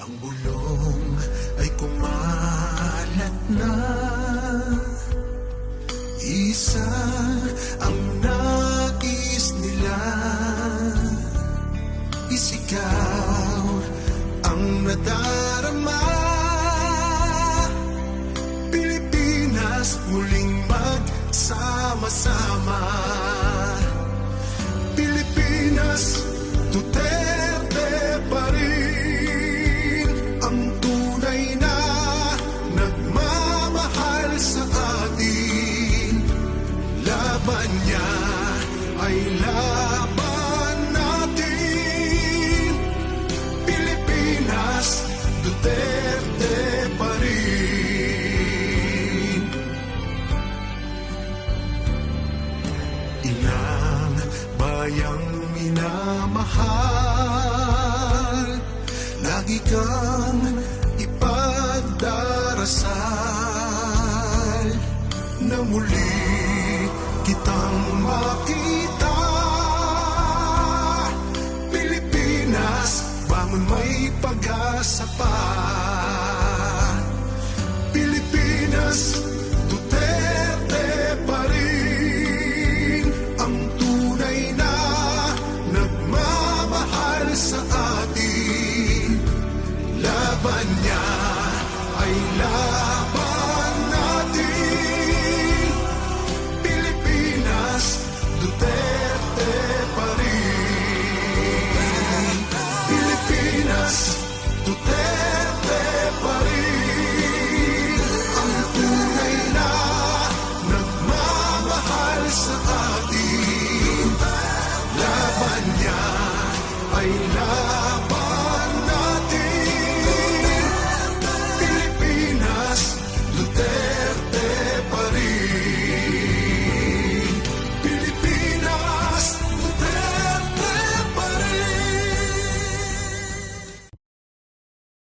Ang bulong ay kumalat na, isa ang nais nila, isigaw ang nadarama. Pilipinas muling magsama-sama. Pilipinas, Duterte pa rin ang tunay na nagmamahal sa atin. Laban niya ay laban natin. Pilipinas, Duterte pa rin. Inang bayang minamahal, lagi kang ipagdarasal na muli kitang makita. Pilipinas, bangon, may pag-asa pa.